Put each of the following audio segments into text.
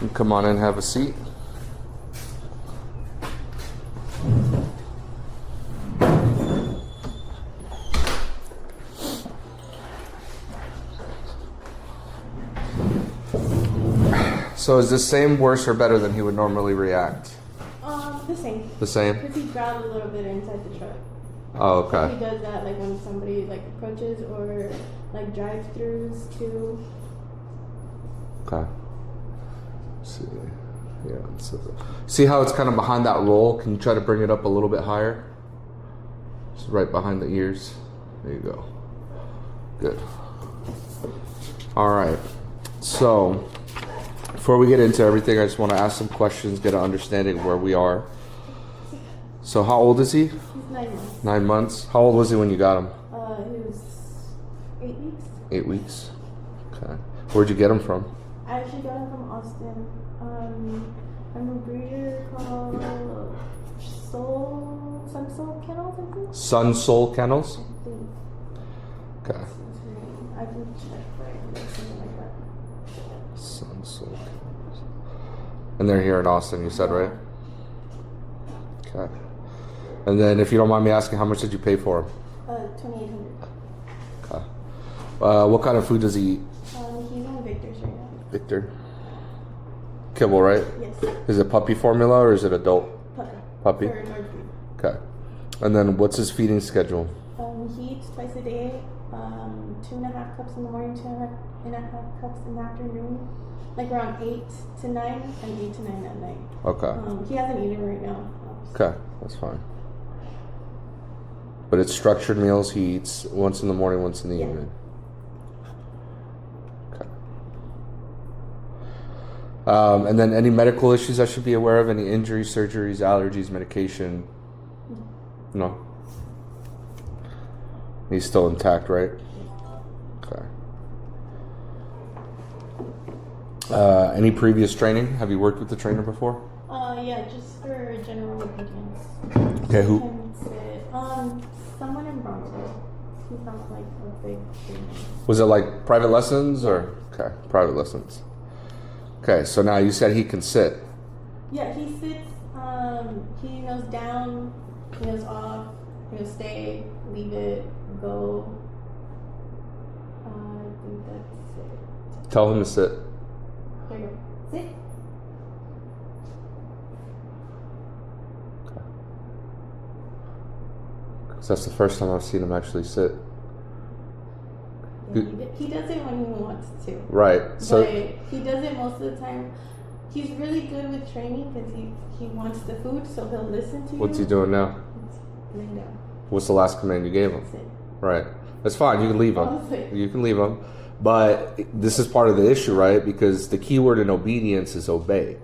And come on in, have a seat. So is this same, worse, or better than he would normally react? The same. The same? Because he growled a little bit inside the truck. Oh, okay. He does that like when somebody like approaches or like drive-throughs too. Okay. Let's see. Yeah. So, see how it's kind of behind that roll? Can you try to bring it up a little bit higher? Just right behind the ears. There you go. Good. All right. So, before we get into everything, I just want to ask some questions, get an understanding of where we are. So, how old is he? He's 9 months. 9 months. How old was he when you got him? He was 8 weeks. 8 weeks. Okay. Where'd you get him from? I actually got him from Austin. I'm a breeder called Sun Soul Kennels, I think. Sun Soul Kennels? I think. Okay. I can check right, something like that. Sun Soul Kennels. And they're here in Austin, you said, right? Okay. And then, if you don't mind me asking, how much did you pay for him? $2,800. Okay. What kind of food does he eat? He's on Victor's right now. Victor. Kibble, right? Yes. Is it puppy formula or is it adult? Puppy? For North food. Okay. And then what's his feeding schedule? He eats twice a day, 2.5 cups in the morning, 2.5 cups in the afternoon, like around 8 to 9 and 8 to 9 at night. Okay. He hasn't eaten right now. Okay, that's fine. But it's structured meals he eats once in the morning, once in the evening. Okay. And then any medical issues I should be aware of? Any injuries, surgeries, allergies, medication? No? He's still intact, right? Okay. Any previous training? Have you worked with the trainer before? Yeah, just for general obedience. Okay, who? Someone in Bronxville. He's not like a big thing. Was it like private lessons or? Okay, private lessons. Okay, so now you said he can sit. Yeah, he sits. He knows down. He knows off. He knows stay. Leave it. Go. I think that's it. Tell him to sit. There you go. Sit. Because that's the first time I've seen him actually sit. He does it when he wants to. Right. So but he does it most of the time. He's really good with training because he wants the food, so he'll listen to you. what's he doing now? Laying down. What's the last command you gave him? Sit. Right. That's fine. You can leave him. Honestly. You can leave him. But this is part of the issue, right? Because the key word in obedience is obey.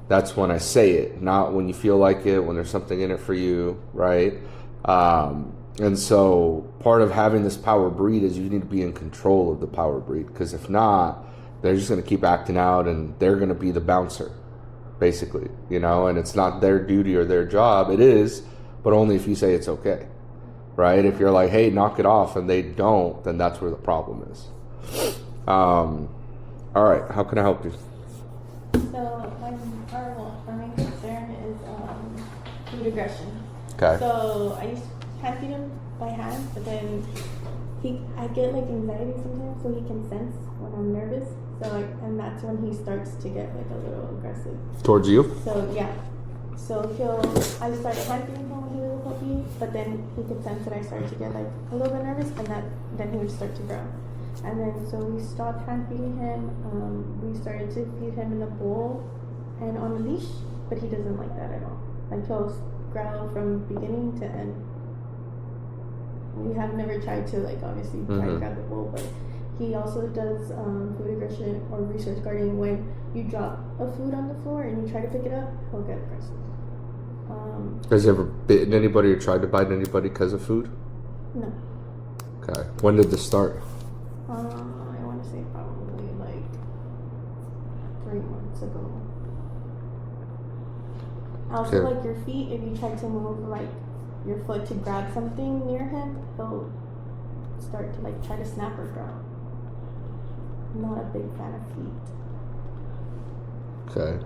That's when I say it, not when you feel like it, when there's something in it for you, right? And so part of having this power breed is you need to be in control of the power breed. Because if not, they're just going to keep acting out and they're going to be the bouncer, basically, you know? And it's not their duty or their job. It is, but only if you say it's okay, right? If you're like, hey, knock it off, and they don't, then that's where the problem is. All right, how can I help you? So our main concern is food aggression. Okay. So I used to hand feed him by hand, but then I get like anxiety sometimes, so he can sense when I'm nervous. And that's when he starts to get like a little aggressive. Towards you? So yeah. So I started hand feeding him when he was a puppy, but then he could sense that I started to get like a little bit nervous, and then he would start to growl. And then so we stopped hand feeding him. We started to feed him in a bowl and on a leash, but he doesn't like that at all. Like he'll growl from beginning to end. We have never tried to obviously try to grab the bowl, but he also does food aggression or resource guarding. When you drop a food on the floor and you try to pick it up, he'll get aggressive. Has he ever bitten anybody or tried to bite anybody because of food? No. Okay. When did this start? I want to say probably 3 months ago. Also, Okay. your feet, if you try to move your foot to grab something near him, he'll start to try to snap or growl. I'm not a big fan of feet. Okay.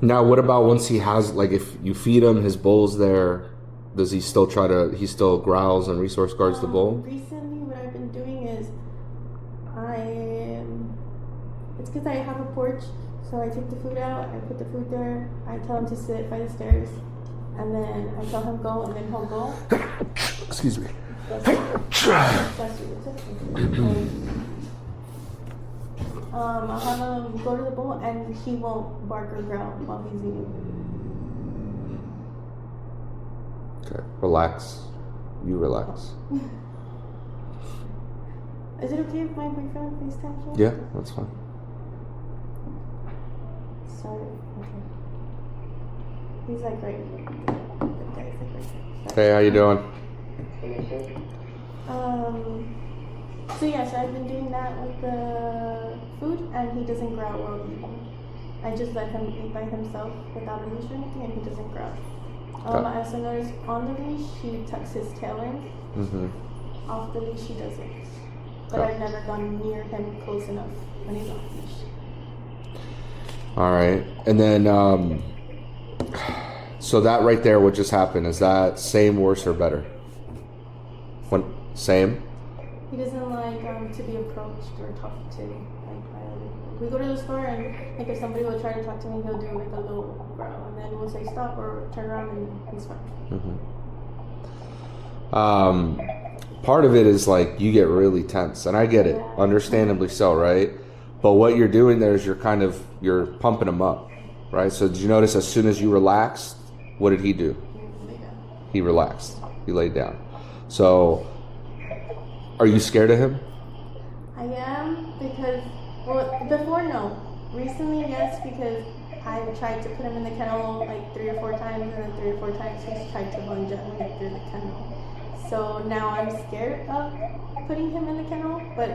Now, what about once he has, like, if you feed him, his bowl's there, does he still he still growls and resource guards the bowl? Recently, what I've been doing is, it's because I have a porch, so I take the food out, I put the food there, I tell him to sit by the stairs, and then I tell him go, and then he'll go. Excuse me. I'll have him go to the bowl, and he won't bark or growl while he's eating. Okay, relax. You relax. Is it okay if my boyfriend FaceTimes you? Yeah, that's fine. Sorry. Okay. He's like right here. The guy's like right here. Hey, how you doing? So yeah, so I've been doing that with the food, and he doesn't growl while eating. I just let him eat by himself without a leash or anything, and he doesn't growl. I also noticed on the leash, he tucks his tail in. Mm-hmm. Off the leash, he doesn't. But I've never gone near him close enough when he's off the leash. All right. And then, so that right there, what just happened, is that same, worse, or better? Same? He doesn't like to be approached or talked to. Like, we go to the store, and like if somebody will try to talk to me, he'll do like a little growl, and then we'll say stop or turn around, and he's fine. Mm-hmm. Part of it is like you get really tense, and I get it, understandably so, right? But what you're doing there is you're pumping him up, right? So did you notice as soon as you relaxed, what did he do? He relaxed. He laid down. So are you scared of him? I am, because, well, before, no. Recently, yes, because I tried to put him in the kennel like 3 or 4 times, and then 3 or 4 times he's tried to lunge at me through the kennel. So now I'm scared of putting him in the kennel, but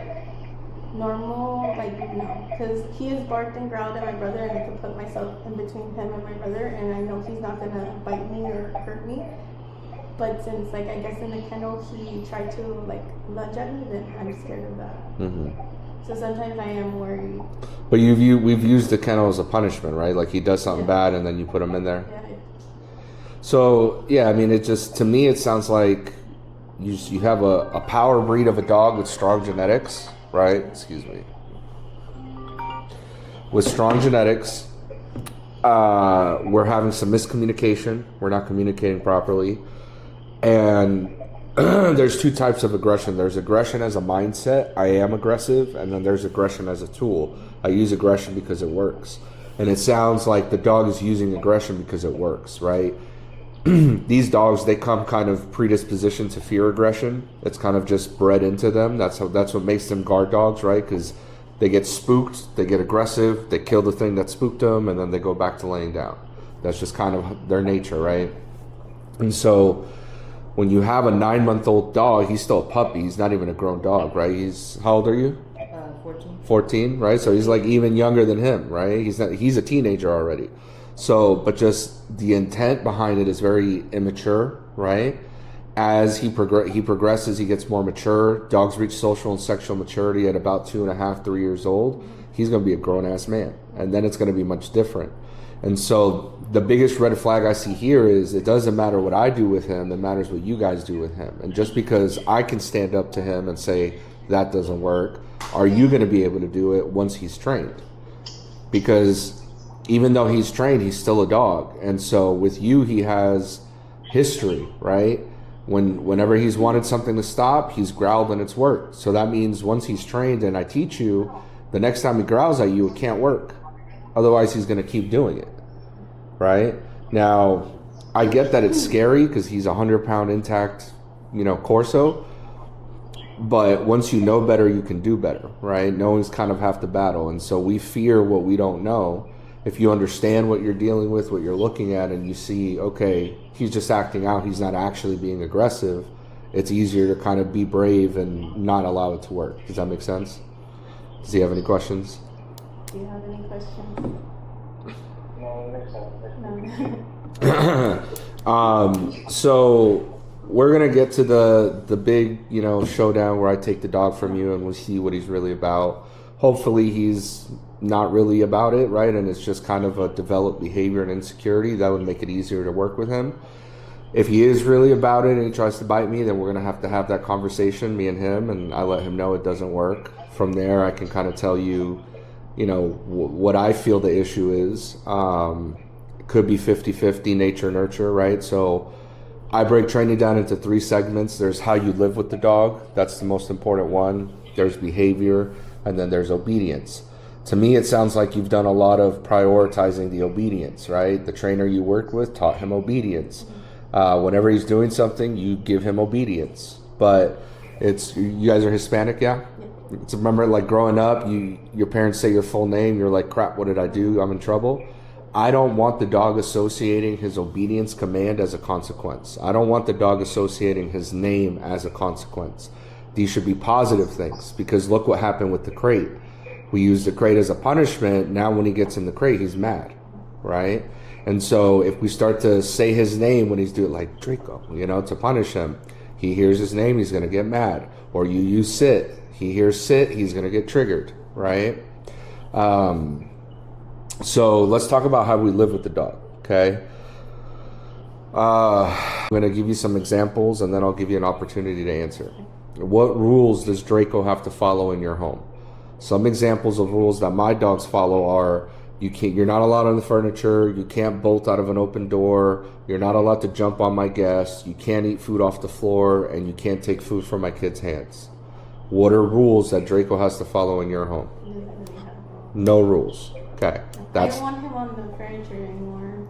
normal, like, no. Because he has barked and growled at my brother, and I could put myself in between him and my brother, and I know he's not going to bite me or hurt me. But since, like, I guess in the kennel he tried to, like, lunge at me, then I'm scared of that. Mm-hmm. So sometimes I am worried. But we've used the kennel as a punishment, right? Like he does something bad and then you put him in there. Yeah. So, yeah, I mean, it just, to me, it sounds like you have a power breed of a dog with strong genetics, right? Excuse me. With strong genetics, we're having some miscommunication. We're not communicating properly. And there's 2 types of aggression. There's aggression as a mindset. I am aggressive. And then there's aggression as a tool. I use aggression because it works. And it sounds like the dog is using aggression because it works, right? These dogs, they come kind of predispositioned to fear aggression. It's kind of just bred into them. That's what makes them guard dogs, right? Because they get spooked, they get aggressive, they kill the thing that spooked them, and then they go back to laying down. That's just kind of their nature, right? And so when you have a 9-month-old dog, he's still a puppy. He's not even a grown dog, right? How old are you? 14. 14, right? So he's like even younger than him, right? He's a teenager already. So, but just the intent behind it is very immature, right? As he progresses, he gets more mature. Dogs reach social and sexual maturity at about 2.5, 3 years old. He's going to be a grown-ass man. And then it's going to be much different. And so the biggest red flag I see here is it doesn't matter what I do with him. It matters what you guys do with him. And just because I can stand up to him and say that doesn't work, are you going to be able to do it once he's trained? Because even though he's trained, he's still a dog. And so with you, he has history, right? Whenever he's wanted something to stop, he's growled and it's worked. So that means once he's trained and I teach you, the next time he growls at you, it can't work. Otherwise, he's going to keep doing it, right? Now, I get that it's scary because he's a 100-pound intact, corso. But once you know better, you can do better, right? Knowing's kind of half the battle. And so we fear what we don't know. If you understand what you're dealing with, what you're looking at, and you see, okay, he's just acting out, he's not actually being aggressive, it's easier to kind of be brave and not allow it to work. Does that make sense? Does he have any questions? Do you have any questions? No. So we're gonna get to the big, showdown where I take the dog from you and we'll see what he's really about. Hopefully he's not really about it, right? And it's just kind of a developed behavior and insecurity that would make it easier to work with him. If he is really about it and he tries to bite me, then we're going to have that conversation, me and him, and I let him know it doesn't work. From there, I can kind of tell you, what I feel the issue is. It could be 50-50 nature nurture, right? So I break training down into 3 segments. There's how you live with the dog. That's the most important one. There's behavior, and then there's obedience. To me, it sounds like you've done a lot of prioritizing the obedience, right? The trainer you worked with taught him obedience. Whenever he's doing something, you give him obedience. But you guys are Hispanic, yeah? It's, remember, like growing up, your parents say your full name, you're like, crap, what did I do? I'm in trouble. I don't want the dog associating his obedience command as a consequence. I don't want the dog associating his name as a consequence. These should be positive things, because look what happened with the crate. We used the crate as a punishment. Now when he gets in the crate, he's mad, right? And so if we start to say his name when he's doing like Draco, to punish him, he hears his name, he's going to get mad. Or you use sit, he hears sit, he's going to get triggered, right? So let's talk about how we live with the dog, okay? I'm going to give you some examples, and then I'll give you an opportunity to answer. What rules does Draco have to follow in your home? Some examples of rules that my dogs follow are: you're not allowed on the furniture, you can't bolt out of an open door, you're not allowed to jump on my guests, you can't eat food off the floor, and you can't take food from my kids' hands. What are rules that Draco has to follow in your home? No rules. Okay. I don't want him on the furniture anymore,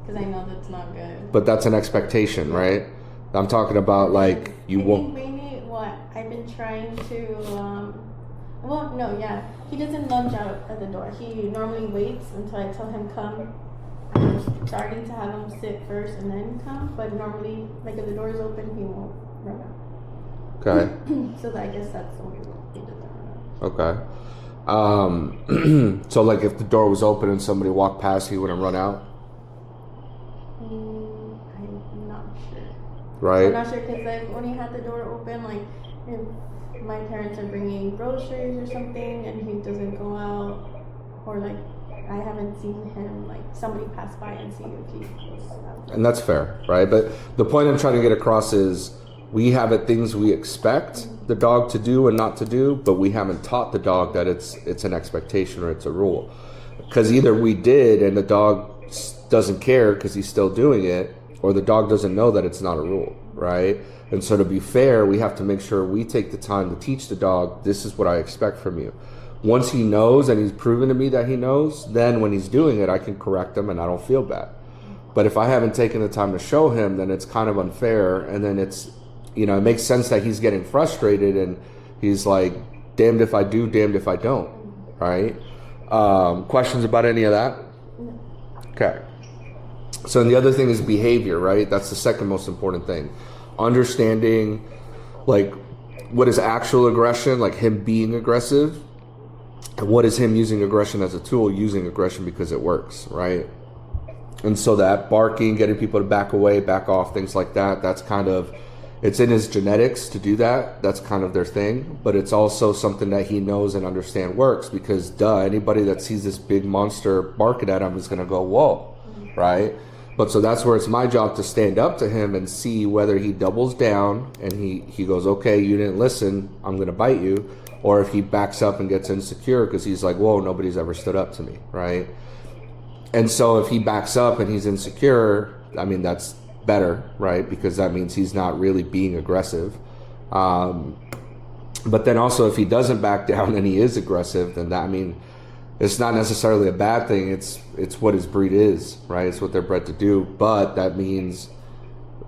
because I know that's not good. But that's an expectation, right? I'm talking about like you won't. Mainly what I've been trying to, he doesn't lunge out at the door. He normally waits until I tell him come. I'm starting to have him sit first and then come, but normally, like if the door is open, he won't run out. Okay. So I guess that's the only rule. He doesn't run out. Okay. So like if the door was open and somebody walked past, he wouldn't run out? I'm not sure. Right. I'm not sure, because like when he had the door open, like if my parents are bringing groceries or something and he doesn't go out, or like I haven't seen him, like somebody pass by and see if he's out. And that's fair, right? But the point I'm trying to get across is we have things we expect the dog to do and not to do, but we haven't taught the dog that it's an expectation or it's a rule. Because either we did and the dog doesn't care because he's still doing it, or the dog doesn't know that it's not a rule, right? And so to be fair, we have to make sure we take the time to teach the dog, this is what I expect from you. Once he knows and he's proven to me that he knows, then when he's doing it, I can correct him and I don't feel bad. But if I haven't taken the time to show him, then it's kind of unfair. And then it's, it makes sense that he's getting frustrated and he's like, damned if I do, damned if I don't, right? Questions about any of that? No. Okay. So the other thing is behavior, right? That's the second most important thing. Understanding, like, what is actual aggression, like him being aggressive, and what is him using aggression as a tool, using aggression because it works, right? And so that barking, getting people to back away, back off, things like that, that's kind of, it's in his genetics to do that. That's kind of their thing. But it's also something that he knows and understands works, because anybody that sees this big monster barking at him is going to go, whoa, right? But so that's where it's my job to stand up to him and see whether he doubles down and he goes, okay, you didn't listen, I'm going to bite you. Or if he backs up and gets insecure because he's like, whoa, nobody's ever stood up to me, right? And so if he backs up and he's insecure, I mean, that's better, right? Because that means he's not really being aggressive. But then also if he doesn't back down and he is aggressive, then that, I mean, it's not necessarily a bad thing. It's what his breed is, right? It's what they're bred to do. But that means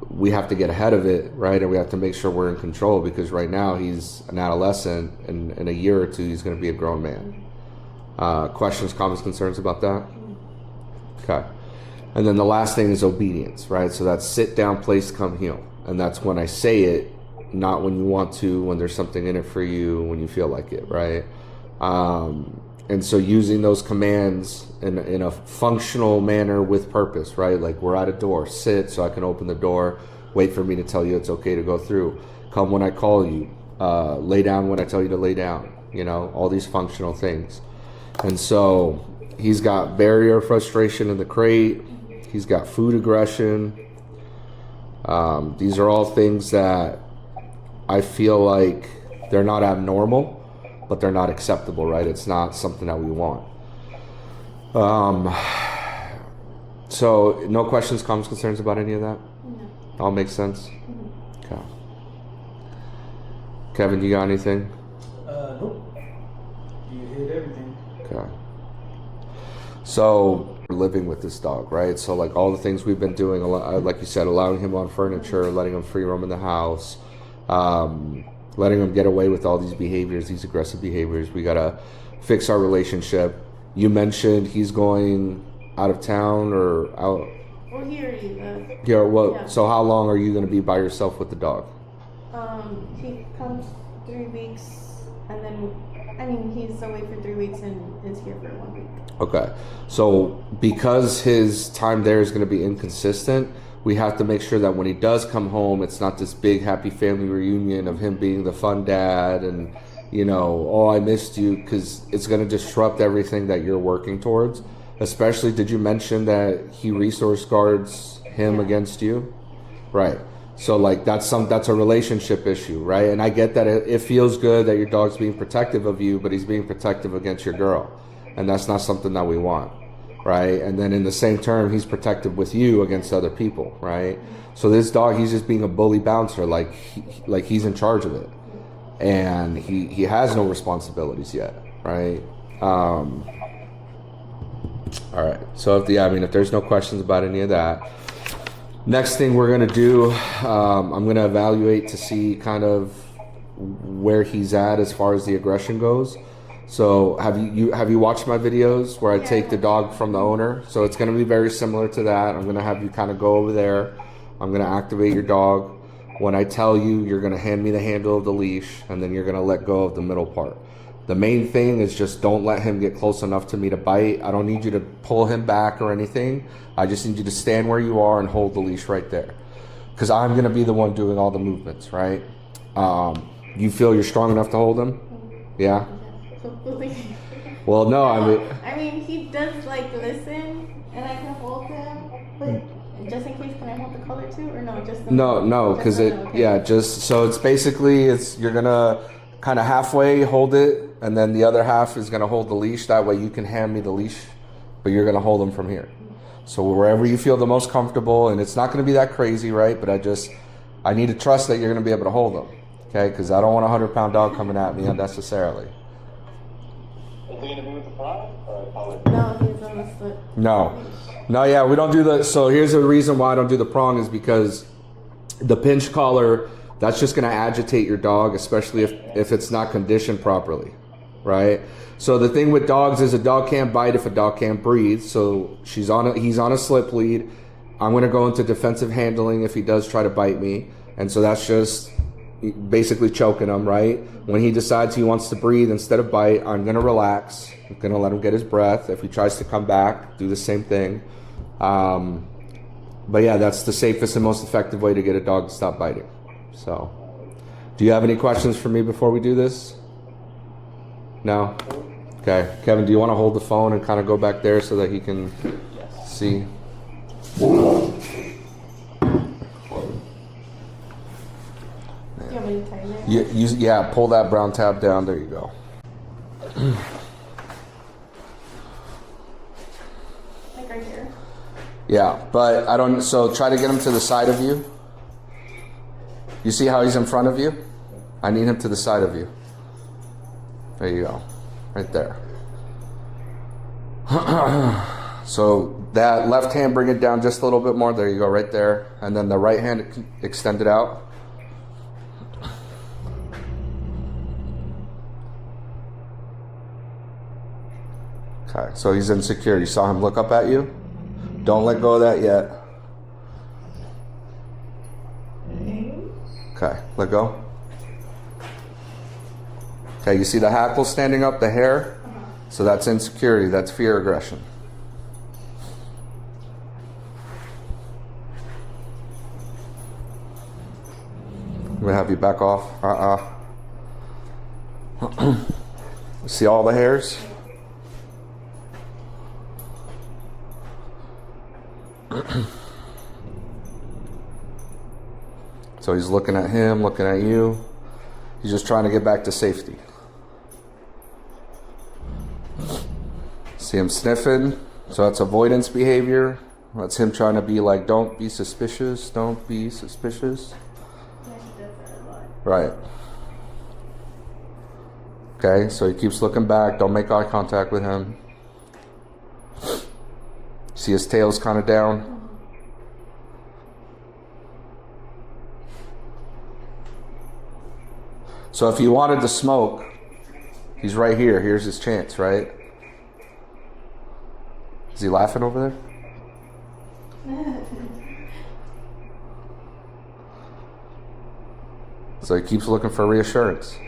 we have to get ahead of it, right? And we have to make sure we're in control, because right now he's an adolescent, and in a year or two he's going to be a grown man. Questions, comments, concerns about that? Okay. And then the last thing is obedience, right? So that's sit down, place, come, heel. And that's when I say it, not when you want to, when there's something in it for you, when you feel like it, right? And so using those commands in a functional manner with purpose, right? Like, we're at a door, sit so I can open the door, wait for me to tell you it's okay to go through. Come when I call you, lay down when I tell you to lay down, you know, all these functional things. And so he's got barrier frustration in the crate. He's got food aggression. These are all things that I feel like they're not abnormal, but they're not acceptable, right? It's not something that we want. So no questions, comments, concerns about any of that? No. All makes sense? Mm-hmm. Okay. Kevin, you got anything? Nope. You hit everything. Okay. So we're living with this dog, right? So like all the things we've been doing, like you said, allowing him on furniture, letting him free roam in the house, letting him get away with all these behaviors, these aggressive behaviors. We gotta fix our relationship. You mentioned he's going out of town or out. Well, he already left. Yeah. Well, Yeah. so how long are you gonna be by yourself with the dog? He comes 3 weeks, and then, I mean, he's away for 3 weeks and is here for 1 week. Okay. So because his time there is going to be inconsistent, we have to make sure that when he does come home, it's not this big happy family reunion of him being the fun dad and, you know, oh, I missed you, because it's going to disrupt everything that you're working towards. Especially, did you mention that he resource guards him Yeah. against you? Right. So like that's a relationship issue, right? And I get that it feels good that your dog's being protective of you, but he's being protective against your girl. And that's not something that we want, right? And then in the same term, he's protective with you against other people, right? So this dog, he's just being a bully bouncer, like he's in charge of it. And he has no responsibilities yet, right? All right. So if there's no questions about any of that, next thing we're gonna do, I'm gonna evaluate to see kind of where he's at as far as the aggression goes. So have you watched my videos where I take the dog from the owner? So it's gonna be very similar to that. I'm gonna have you kind of go over there. I'm gonna activate your dog. When I tell you, you're gonna hand me the handle of the leash, and then you're gonna let go of the middle part. The main thing is just don't let him get close enough to me to bite. I don't need you to pull him back or anything. I just need you to stand where you are and hold the leash right there. Because I'm going to be the one doing all the movements, right? You feel you're strong enough to hold him? Yeah? Hopefully. Well, no, I mean, he does like listen, and I can hold him, but just in case, can I hold the collar too, or no? Just the No, because so it's basically, you're going to kind of halfway hold it, and then the other half is going to hold the leash. That way you can hand me the leash, but you're going to hold him from here. So wherever you feel the most comfortable, and it's not going to be that crazy, right? But I need to trust that you're going to be able to hold them, okay? Because I don't want a 100-pound dog coming at me unnecessarily. Is he going to be with the prong or a collar? No, he's on the slip. No, yeah, we don't do the. So here's the reason why I don't do the prong is because the pinch collar, that's just going to agitate your dog, especially if it's not conditioned properly, right? So the thing with dogs is a dog can't bite if a dog can't breathe. So he's on a slip lead. I'm going to go into defensive handling if he does try to bite me. And so that's just basically choking him, right? When he decides he wants to breathe instead of bite, I'm going to relax. I'm going to let him get his breath. If he tries to come back, do the same thing. But yeah, that's the safest and most effective way to get a dog to stop biting. So, do you have any questions for me before we do this? No? Okay. Kevin, do you want to hold the phone and kind of go back there so that he can see? Do you want me to tighten it? Yeah, pull that brown tab down. There you go. Like right here? Yeah, but I don't, so try to get him to the side of you. You see how he's in front of you? I need him to the side of you. There you go. Right there. So that left hand, bring it down just a little bit more. There you go, right there. And then the right hand, extend it out. Okay, so he's insecure. You saw him look up at you? Don't let go of that yet. Okay, let go. Okay, you see the hackle standing up, the hair? So that's insecurity, that's fear aggression. I'm gonna have you back off. See all the hairs? So he's looking at him, looking at you. He's just trying to get back to safety. See him sniffing. So that's avoidance behavior. That's him trying to be like, don't be suspicious, don't be suspicious. Yeah, he does that a lot. Right. Okay, so he keeps looking back. Don't make eye contact with him. See his tail's kind of down. So if you wanted to smoke, he's right here. Here's his chance, right? Is he laughing over there? So he keeps looking for reassurance.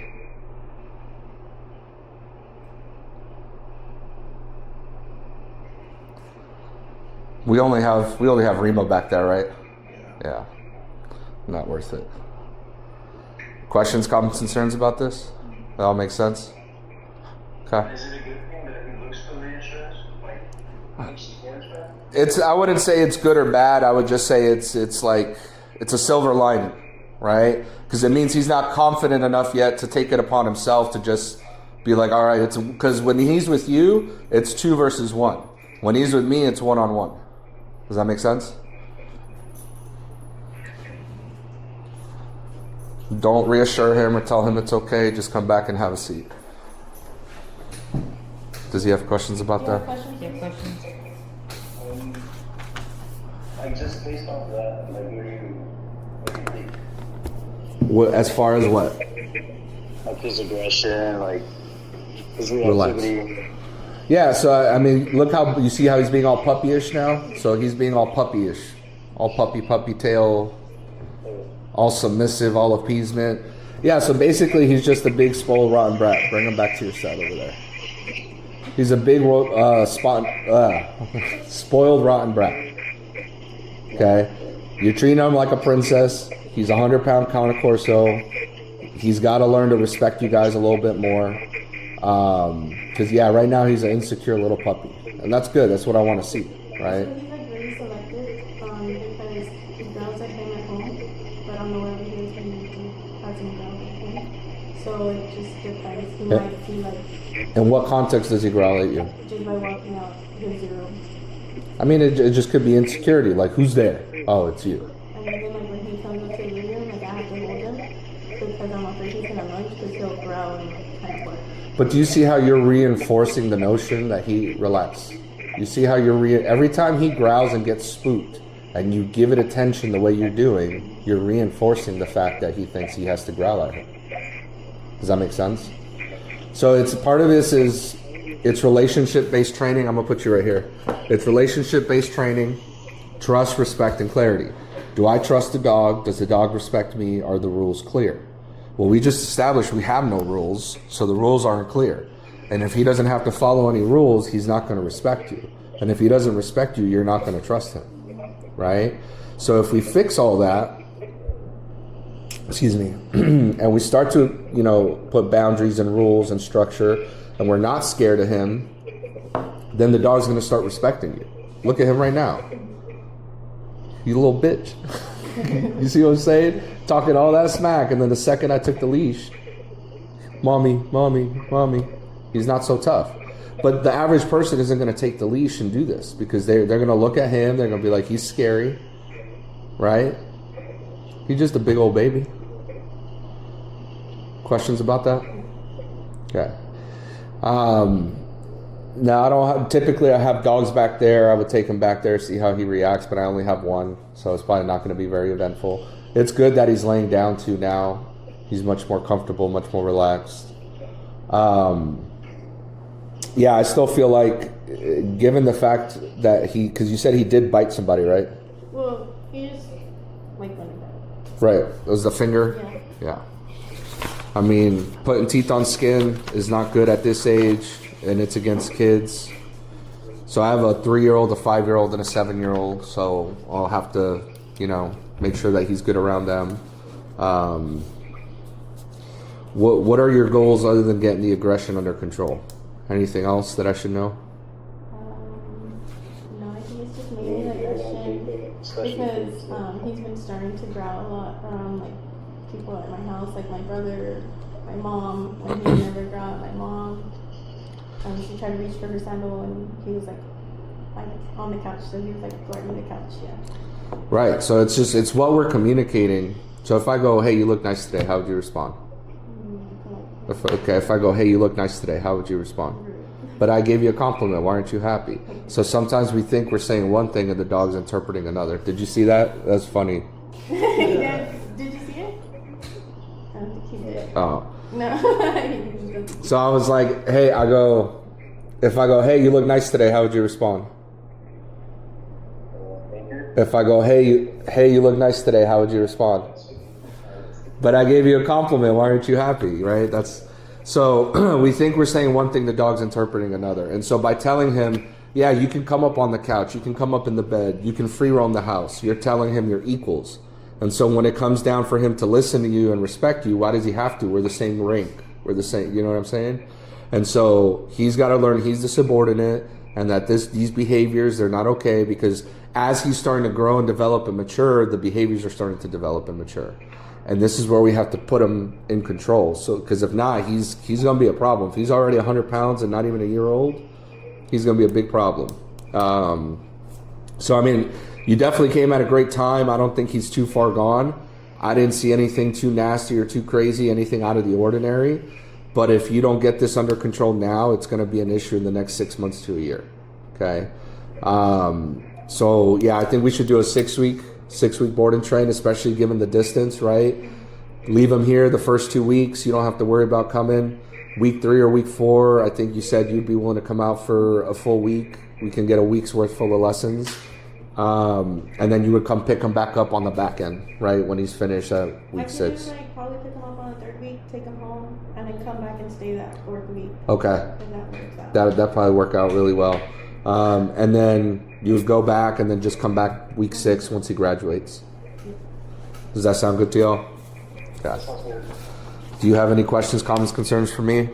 We only have Remo back there, right? Yeah. Not worth it. Questions, comments, concerns about this? That all makes sense? Okay. Is it a good thing that he looks for reassurance? Like, makes the kids better? It's, I wouldn't say it's good or bad. I would just say it's like, it's a silver lining, right? Because it means he's not confident enough yet to take it upon himself to just be like, all right, it's because when he's with you, it's 2 versus 1. When he's with me, it's 1-on-1. Does that make sense? Don't reassure him or tell him it's okay. Just come back and have a seat. Does he have questions about that? Questions? Yeah, questions? Like, just based off that, like, what do you think? What, as far as what? Like his aggression, like his Relax. reactivity. Yeah, so I mean, look how you see how he's being all puppyish now. So he's being all puppyish, all puppy tail, all submissive, all appeasement. Yeah, so basically he's just a big spoiled rotten brat. Bring him back to your side over there. He's a big spoiled rotten brat. Okay, you're treating him like a princess. He's a 100-pound Count corso. He's got to learn to respect you guys a little bit more. Because yeah, right now he's an insecure little puppy, and that's good. That's what I want to see, right? So he's like very selective because he growls at him at home, but on the way over here he hasn't growled at him. So it just depends. He might feel like In what context does he growl at you? just by walking out his room. I mean, it just could be insecurity. Like, who's there? Oh, it's you. And even like when he comes up to the living room, like I have to hold him because I'm afraid he's gonna lunge because he'll growl and like kind of bark. But do you see how you're reinforcing the notion that he relax? You see how you're every time he growls and gets spooked, and you give it attention the way you're doing, you're reinforcing the fact that he thinks he has to growl at him. Does that make sense? So it's part of this is it's relationship-based training. I'm gonna put you right here. It's relationship-based training, trust, respect, and clarity. Do I trust the dog? Does the dog respect me? Are the rules clear? Well, we just established we have no rules, so the rules aren't clear. And if he doesn't have to follow any rules, he's not going to respect you. And if he doesn't respect you, you're not going to trust him, right? So if we fix all that, and we start to, put boundaries and rules and structure, and we're not scared of him, then the dog's going to start respecting you. Look at him right now. You little bitch. You see what I'm saying? Talking all that smack, and then the second I took the leash, mommy. He's not so tough. But the average person isn't going to take the leash and do this because they're going to look at him. They're going to be like, he's scary, right? He's just a big old baby. Questions about that? Okay. Now typically I have dogs back there. I would take him back there, see how he reacts, but I only have one, so it's probably not going to be very eventful. It's good that he's laying down too now. He's much more comfortable, much more relaxed. Yeah, I still feel like, given the fact that because you said he did bite somebody, right? Well, he just like went about. Right. It was the finger? Yeah. I mean, putting teeth on skin is not good at this age, and it's against kids. So I have a 3-year-old, a 5-year-old, and a 7-year-old, so I'll have to, make sure that he's good around them. What are your goals other than getting the aggression under control? Anything else that I should know? No, I think it's just mainly like aggression because he's been starting to growl a lot around like people at my house, like my brother, my mom. When he never growled at my mom, she tried to reach for her sandal and he was like on the couch, so he was like guarding the couch. Yeah. Right. So it's what we're communicating. So if I go, hey, you look nice today, how would you respond? If I go, hey, you look nice today, how would you respond? But I gave you a compliment. Why aren't you happy? So sometimes we think we're saying one thing and the dog's interpreting another. Did you see that? That's funny. Yeah. Did you see it? I don't think he did. Oh. No. So I was like, hey, if I go, hey, you look nice today, how would you respond? If I go, hey, you look nice today, how would you respond? But I gave you a compliment. Why aren't you happy? Right? So we think we're saying one thing, the dog's interpreting another. And so by telling him, yeah, you can come up on the couch, you can come up in the bed, you can free roam the house. You're telling him you're equals. And so when it comes down for him to listen to you and respect you, why does he have to? We're the same rank. We're the same. You know what I'm saying? And so he's got to learn he's the subordinate and that these behaviors, they're not okay, because as he's starting to grow and develop and mature, the behaviors are starting to develop and mature. And this is where we have to put him in control. So, because if not, he's going to be a problem. If he's already 100 pounds and not even a year old, he's going to be a big problem. So, I mean, you definitely came at a great time. I don't think he's too far gone. I didn't see anything too nasty or too crazy, anything out of the ordinary. But if you don't get this under control now, it's going to be an issue in the next 6 months to a year. Okay? So, yeah, I think we should do a 6-week board and train, especially given the distance, right? Leave him here the first 2 weeks. You don't have to worry about coming. Week 3 or week 4, I think you said you'd be willing to come out for a full week. We can get a week's worth full of lessons. And then you would come pick him back up on the back end, right? When he's finished at week 6. I could probably pick him up on the 3rd week, take him home, and then come back and stay that 4th week. Okay. If that works out. That probably work out really well. And then you would go back and then just come back week 6 once he graduates. Does that sound good to y'all? Okay. Do you have any questions, comments, concerns for me?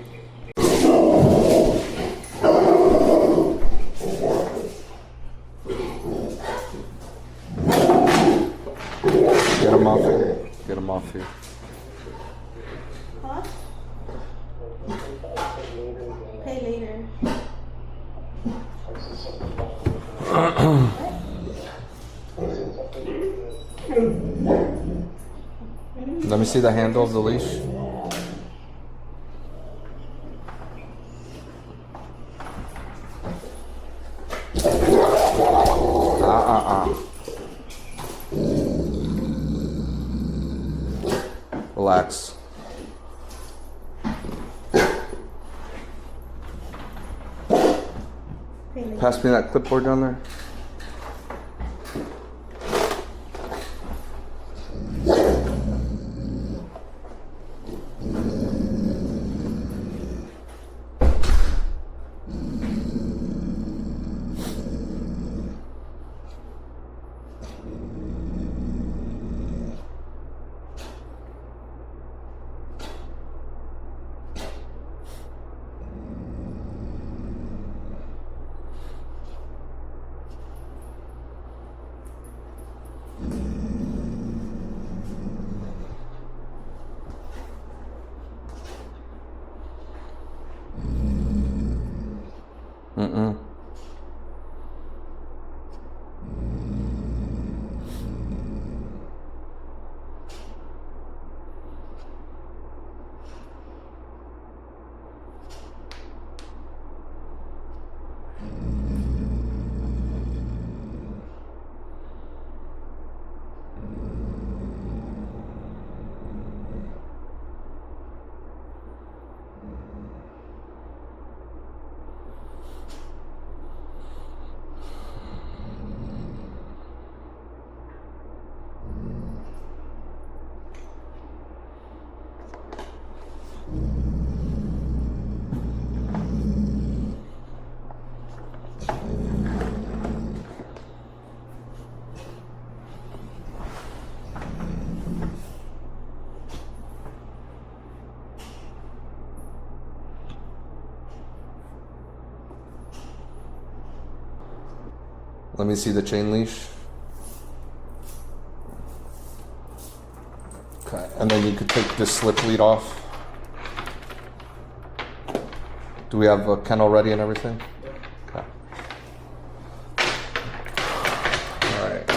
Get him off here. Get him off here. Huh? Pay later. Let me see the handle of the leash. Relax. Pass me that clipboard down there. Let me see the chain leash. Okay, and then you could take this slip lead off. Do we have a kennel ready and everything? Okay. All right.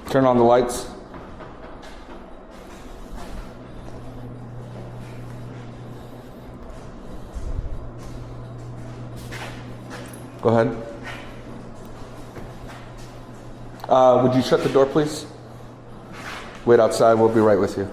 Turn on the lights. Go ahead. Would you shut the door, please? Wait outside. We'll be right with you.